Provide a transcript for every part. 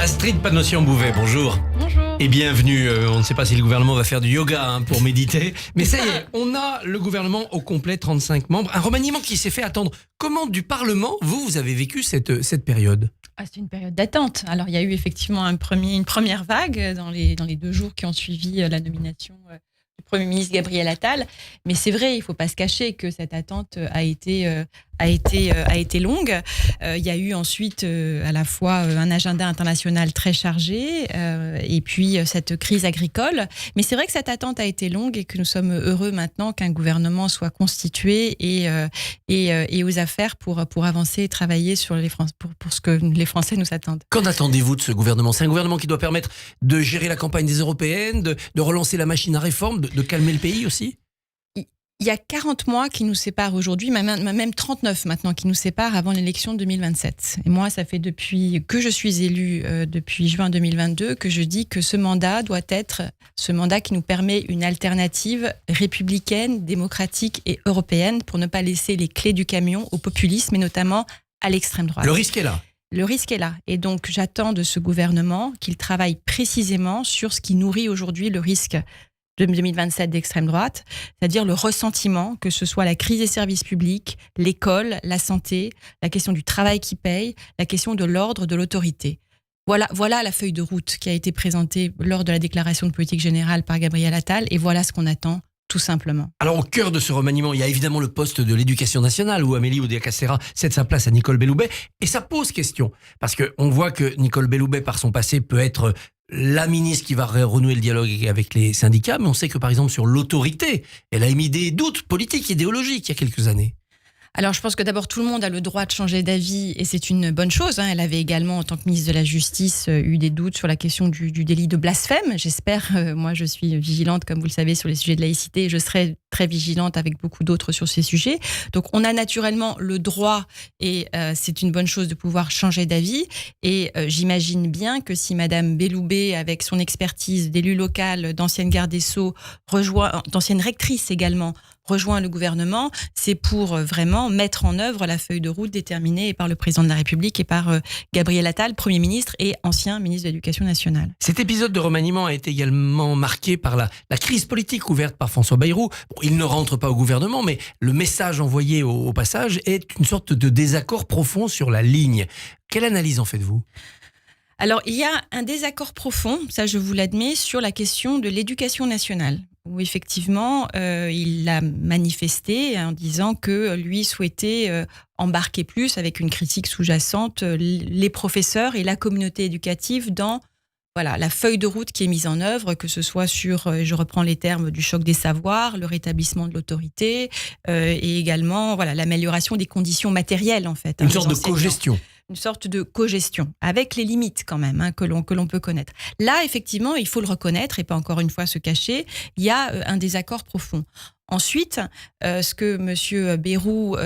Astrid Panosyan-Bouvet, bonjour. Bonjour. Et bienvenue. On ne sait pas si le gouvernement va faire du yoga pour méditer. Mais ça y est, on a le gouvernement au complet, 35 membres. Un remaniement qui s'est fait attendre. Comment du Parlement, vous avez vécu cette période ? C'est une période d'attente. Alors, il y a eu effectivement une première vague dans les 2 jours qui ont suivi la nomination du Premier ministre Gabriel Attal. Mais c'est vrai, il ne faut pas se cacher que cette attente a été longue. Il y a eu ensuite à la fois un agenda international très chargé et puis cette crise agricole. Mais c'est vrai que cette attente a été longue et que nous sommes heureux maintenant qu'un gouvernement soit constitué et aux affaires pour avancer et travailler sur pour ce que les Français nous attendent. Qu'en attendez-vous de ce gouvernement ? C'est un gouvernement qui doit permettre de gérer la campagne des européennes, de relancer la machine à réforme, de calmer le pays aussi ? Il y a 40 mois qui nous séparent aujourd'hui, même 39 maintenant qui nous séparent avant l'élection de 2027. Et moi, ça fait depuis que je suis élue, depuis juin 2022, que je dis que ce mandat doit être ce mandat qui nous permet une alternative républicaine, démocratique et européenne pour ne pas laisser les clés du camion au populisme et notamment à l'extrême droite. Le risque est là. Le risque est là. Et donc, j'attends de ce gouvernement qu'il travaille précisément sur ce qui nourrit aujourd'hui le risque de 2027 d'extrême droite, c'est-à-dire le ressentiment, que ce soit la crise des services publics, l'école, la santé, la question du travail qui paye, la question de l'ordre, de l'autorité. Voilà la feuille de route qui a été présentée lors de la déclaration de politique générale par Gabriel Attal, et voilà ce qu'on attend, tout simplement. Alors, au cœur de ce remaniement, il y a évidemment le poste de l'éducation nationale, où Amélie Oudéa-Castéra cède sa place à Nicole Belloubet, et ça pose question, parce qu'on voit que Nicole Belloubet, par son passé, peut être la ministre qui va renouer le dialogue avec les syndicats, mais on sait que par exemple sur l'autorité, elle a émis des doutes politiques, idéologiques il y a quelques années. Alors, je pense que d'abord, tout le monde a le droit de changer d'avis et c'est une bonne chose. Elle avait également, en tant que ministre de la Justice, eu des doutes sur la question du délit de blasphème. J'espère, moi je suis vigilante, comme vous le savez, sur les sujets de laïcité et je serai très vigilante avec beaucoup d'autres sur ces sujets. Donc, on a naturellement le droit et c'est une bonne chose de pouvoir changer d'avis. Et j'imagine bien que si Madame Belloubet, avec son expertise d'élu local, d'ancienne garde des Sceaux, d'ancienne rectrice également, rejoint le gouvernement, c'est pour vraiment mettre en œuvre la feuille de route déterminée par le président de la République et par Gabriel Attal, Premier ministre et ancien ministre de l'Éducation nationale. Cet épisode de remaniement a été également marqué par la crise politique ouverte par François Bayrou. Bon, il ne rentre pas au gouvernement, mais le message envoyé au passage est une sorte de désaccord profond sur la ligne. Quelle analyse en faites-vous ? Alors, il y a un désaccord profond, ça je vous l'admets, sur la question de l'éducation nationale, où effectivement, il l'a manifesté en disant que lui souhaitait embarquer plus, avec une critique sous-jacente, les professeurs et la communauté éducative dans la feuille de route qui est mise en œuvre, que ce soit sur, je reprends les termes, du choc des savoirs, le rétablissement de l'autorité, et également l'amélioration des conditions matérielles, en fait. Une sorte de cogestion. Une sorte de cogestion, avec les limites quand même, que l'on peut connaître. Là, effectivement, il faut le reconnaître et pas encore une fois se cacher, il y a un désaccord profond. Ensuite, ce que M. Bayrou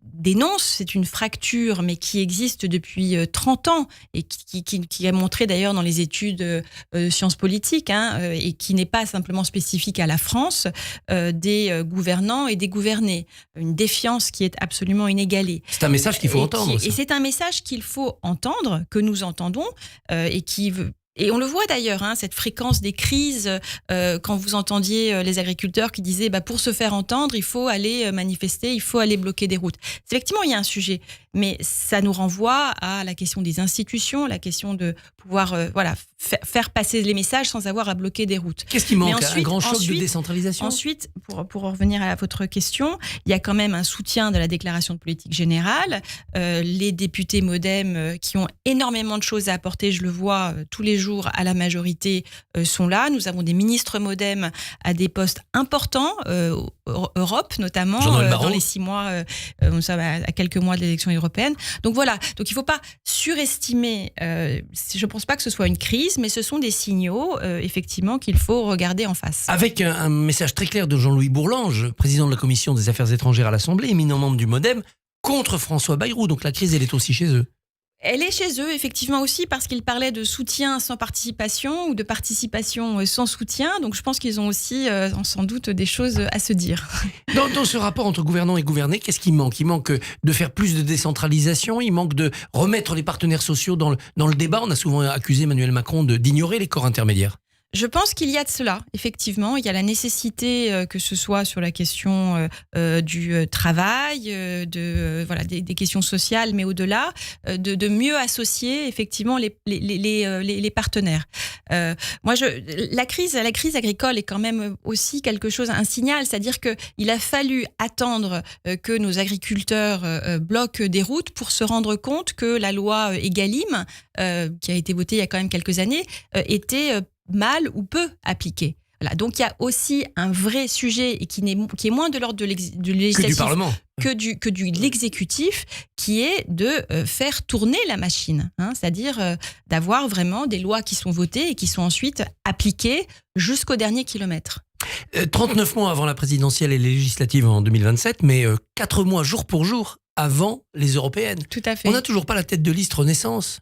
dénonce, c'est une fracture, mais qui existe depuis 30 ans et qui a montré d'ailleurs dans les études sciences politiques, et qui n'est pas simplement spécifique à la France, des gouvernants et des gouvernés. Une défiance qui est absolument inégalée. C'est un message qu'il faut entendre. Et c'est un message qu'il faut entendre, que nous entendons, et on le voit d'ailleurs, cette fréquence des crises, quand vous entendiez les agriculteurs qui disaient pour se faire entendre, il faut aller manifester, il faut aller bloquer des routes. Effectivement, il y a un sujet, mais ça nous renvoie à la question des institutions, la question de pouvoir faire passer les messages sans avoir à bloquer des routes. Qu'est-ce qui manque ? Un grand choc de décentralisation ? Ensuite, pour revenir à votre question, il y a quand même un soutien de la déclaration de politique générale. Les députés MoDem qui ont énormément de choses à apporter, je le vois tous les jours à la majorité, sont là. Nous avons des ministres MoDem à des postes importants, Europe notamment, dans les 6 mois, nous sommes à quelques mois de l'élection européenne. Donc voilà, donc il ne faut pas surestimer, je ne pense pas que ce soit une crise, mais ce sont des signaux, effectivement, qu'il faut regarder en face. Avec un message très clair de Jean-Louis Bourlange, président de la Commission des Affaires étrangères à l'Assemblée, éminent membre du MoDem, contre François Bayrou. Donc la crise, elle est aussi chez eux. Elle est chez eux, effectivement aussi, parce qu'ils parlaient de soutien sans participation ou de participation sans soutien. Donc je pense qu'ils ont aussi sans doute des choses à se dire. Dans ce rapport entre gouvernants et gouvernés, qu'est-ce qui manque? Il manque de faire plus de décentralisation, il manque de remettre les partenaires sociaux dans le débat. On a souvent accusé Emmanuel Macron d'ignorer les corps intermédiaires. Je pense qu'il y a de cela, effectivement. Il y a la nécessité que ce soit sur la question du travail, des questions sociales, mais au-delà, de mieux associer effectivement les partenaires. La crise agricole est quand même aussi quelque chose, un signal, c'est-à-dire qu'il a fallu attendre que nos agriculteurs bloquent des routes pour se rendre compte que la loi Egalim, qui a été votée il y a quand même quelques années, était mal ou peu appliqué. Voilà. Donc il y a aussi un vrai sujet et qui est moins de l'ordre du législatif que du Parlement, que de l'exécutif, qui est de faire tourner la machine, c'est-à-dire d'avoir vraiment des lois qui sont votées et qui sont ensuite appliquées jusqu'au dernier kilomètre. 39 mois avant la présidentielle et les législatives en 2027, mais 4 mois jour pour jour avant les européennes. Tout à fait. On n'a toujours pas la tête de liste Renaissance.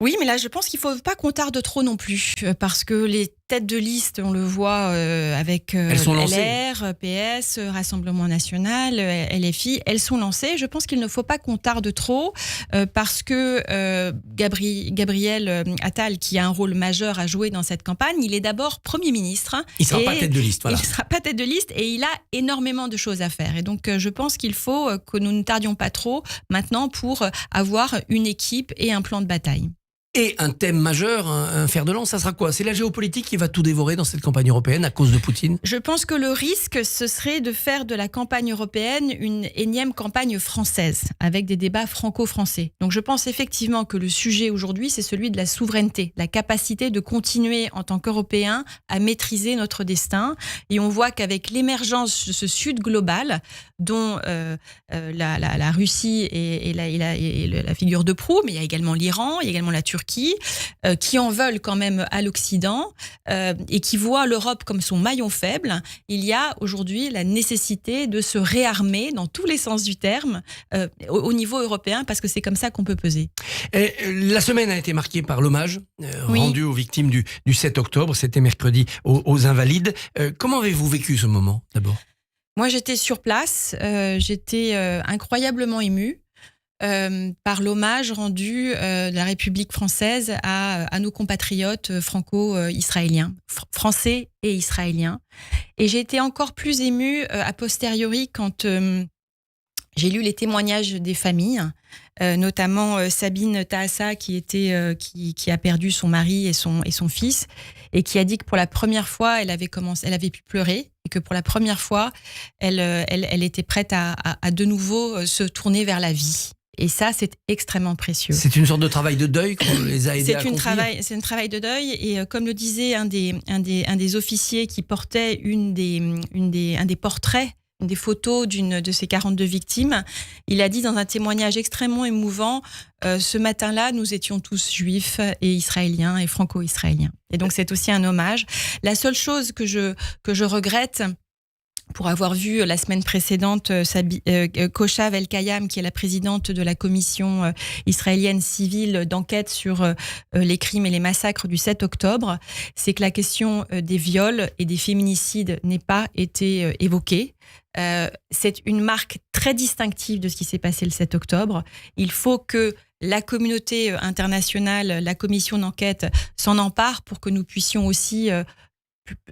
Oui, mais là, je pense qu'il ne faut pas qu'on tarde trop non plus, parce que les têtes de liste, on le voit avec LR, PS, Rassemblement National, LFI, elles sont lancées. Je pense qu'il ne faut pas qu'on tarde trop, parce que Gabriel Attal, qui a un rôle majeur à jouer dans cette campagne, il est d'abord Premier ministre. Il ne sera pas tête de liste, voilà. Il ne sera pas tête de liste et il a énormément de choses à faire. Et donc, je pense qu'il faut que nous ne tardions pas trop maintenant pour avoir une équipe et un plan de bataille. Et un thème majeur, un fer de lance, ça sera quoi? C'est la géopolitique qui va tout dévorer dans cette campagne européenne à cause de Poutine? Je pense que le risque, ce serait de faire de la campagne européenne une énième campagne française, avec des débats franco-français. Donc je pense effectivement que le sujet aujourd'hui, c'est celui de la souveraineté, la capacité de continuer en tant qu'Européens à maîtriser notre destin. Et on voit qu'avec l'émergence de ce Sud global, dont la Russie est la figure de proue, mais il y a également l'Iran, il y a également la Turquie, qui en veulent quand même à l'Occident et qui voient l'Europe comme son maillon faible. Il y a aujourd'hui la nécessité de se réarmer dans tous les sens du terme au niveau européen, parce que c'est comme ça qu'on peut peser. Et la semaine a été marquée par l'hommage rendu aux victimes du 7 octobre. C'était mercredi aux Invalides. Comment avez-vous vécu ce moment d'abord? Moi, j'étais sur place. J'étais incroyablement émue. Par l'hommage rendu de la République française à nos compatriotes franco-israéliens, français et israéliens. Et j'ai été encore plus émue a posteriori quand j'ai lu les témoignages des familles, notamment Sabine Tahassa qui a perdu son mari et son fils, et qui a dit que pour la première fois, elle avait pu pleurer, et que pour la première fois, elle était prête à de nouveau se tourner vers la vie. Et ça, c'est extrêmement précieux. C'est une sorte de travail de deuil qu'on les a aidés à accomplir. C'est un travail de deuil. Et comme le disait un des officiers qui portait un des portraits, une des photos de ces 42 victimes, il a dit dans un témoignage extrêmement émouvant, ce matin-là, nous étions tous juifs et israéliens et franco-israéliens. Et donc, c'est aussi un hommage. La seule chose que je regrette, pour avoir vu la semaine précédente Koshav El-Kayam, qui est la présidente de la commission israélienne civile d'enquête sur les crimes et les massacres du 7 octobre, c'est que la question des viols et des féminicides n'ait pas été évoquée. C'est une marque très distinctive de ce qui s'est passé le 7 octobre. Il faut que la communauté internationale, la commission d'enquête s'en empare pour que nous puissions aussi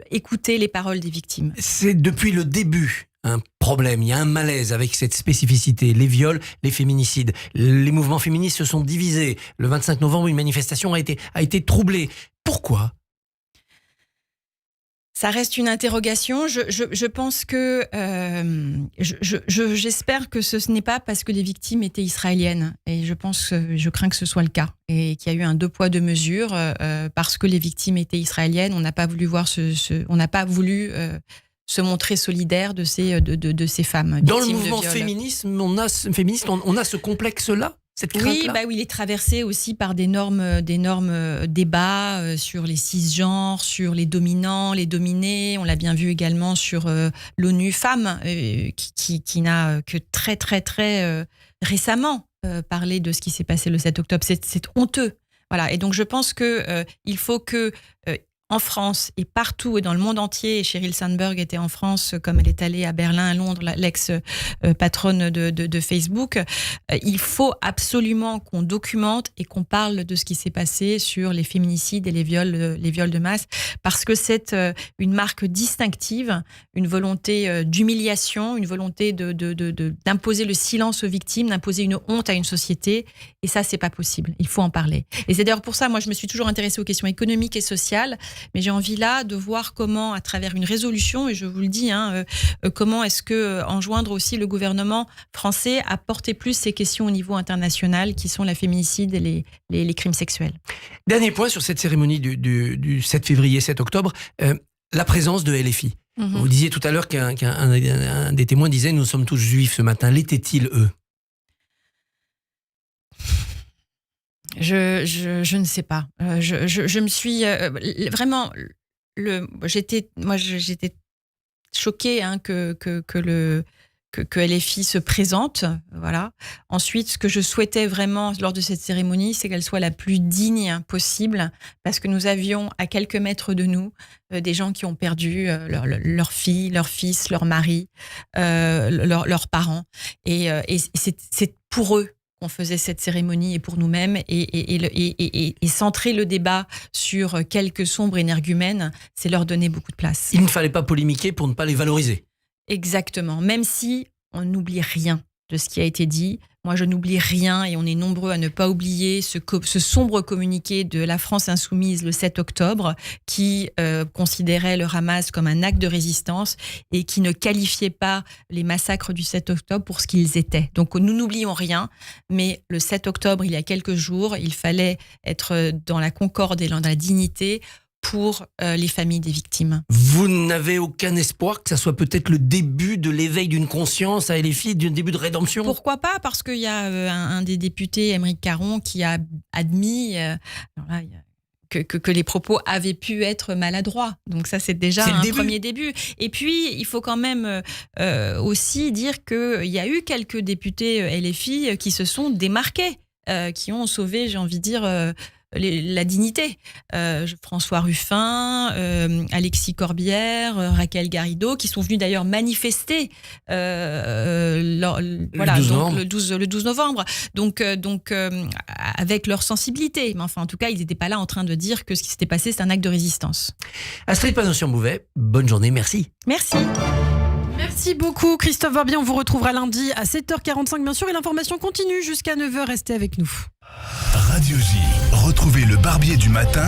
écouter les paroles des victimes. C'est depuis le début un problème, il y a un malaise avec cette spécificité, les viols, les féminicides. Les mouvements féministes se sont divisés. Le 25 novembre, une manifestation a été troublée. Pourquoi ? Ça reste une interrogation. Je pense que j'espère que ce n'est pas parce que les victimes étaient israéliennes. Et je crains que ce soit le cas. Et qu'il y a eu un deux poids deux mesures parce que les victimes étaient israéliennes. On n'a pas voulu se montrer solidaire de ces femmes. Dans le mouvement féministe, on a ce complexe-là. Oui, il est traversé aussi par d'énormes débats sur les cisgenres, sur les dominants, les dominés. On l'a bien vu également sur l'ONU Femmes, qui n'a que très, très, très récemment parler de ce qui s'est passé le 7 octobre. C'est honteux. Voilà. Et donc, je pense qu'il faut que en France et partout et dans le monde entier, et Sheryl Sandberg était en France comme elle est allée à Berlin, à Londres, l'ex-patronne de Facebook, il faut absolument qu'on documente et qu'on parle de ce qui s'est passé sur les féminicides et les viols de masse, parce que c'est une marque distinctive, une volonté d'humiliation, une volonté d'imposer le silence aux victimes, d'imposer une honte à une société, et ça, c'est pas possible. Il faut en parler. Et c'est d'ailleurs pour ça, moi, je me suis toujours intéressée aux questions économiques et sociales, mais j'ai envie là de voir comment, à travers une résolution, et je vous le dis, comment est-ce que enjoindre aussi le gouvernement français à porter plus ces questions au niveau international, qui sont la féminicide et les crimes sexuels. Dernier point sur cette cérémonie du 7 février, 7 octobre, la présence de LFI. Vous disiez tout à l'heure qu'un des témoins disait « Nous sommes tous juifs ce matin ». L'étaient-ils, eux ? Je ne sais pas. Je me suis vraiment... J'étais choquée que LFI se présente. Voilà. Ensuite, ce que je souhaitais vraiment lors de cette cérémonie, c'est qu'elle soit la plus digne possible, parce que nous avions à quelques mètres de nous des gens qui ont perdu leur fille, leur fils, leur mari, leurs parents. Et c'est pour eux qu'on faisait cette cérémonie, et pour nous-mêmes, et centrer le débat sur quelques sombres énergumènes, c'est leur donner beaucoup de place. Il ne fallait pas polémiquer pour ne pas les valoriser. Exactement, même si on n'oublie rien de ce qui a été dit. Moi, je n'oublie rien, et on est nombreux à ne pas oublier ce sombre communiqué de la France insoumise le 7 octobre, qui considérait le Hamas comme un acte de résistance et qui ne qualifiait pas les massacres du 7 octobre pour ce qu'ils étaient. Donc, nous n'oublions rien, mais le 7 octobre, il y a quelques jours, il fallait être dans la concorde et dans la dignité pour les familles des victimes. Vous n'avez aucun espoir que ça soit peut-être le début de l'éveil d'une conscience à LFI, d'un début de rédemption ? Pourquoi pas ? Parce qu'il y a un des députés, Aymeric Caron, qui a admis que les propos avaient pu être maladroits. Donc ça, c'est déjà un premier début. Et puis, il faut quand même aussi dire qu'il y a eu quelques députés LFI qui se sont démarqués, qui ont sauvé, j'ai envie de dire... la dignité. François Ruffin, Alexis Corbière, Raquel Garrido, qui sont venus d'ailleurs manifester le 12 novembre. Donc avec leur sensibilité. Mais enfin, en tout cas, ils n'étaient pas là en train de dire que ce qui s'était passé, c'est un acte de résistance. Astrid Panosyan-Bouvet, bonne journée, merci. Merci. Merci beaucoup Christophe Barbier, on vous retrouvera lundi à 7h45 bien sûr, et l'information continue jusqu'à 9h, restez avec nous. Radio J, retrouvez le Barbier du matin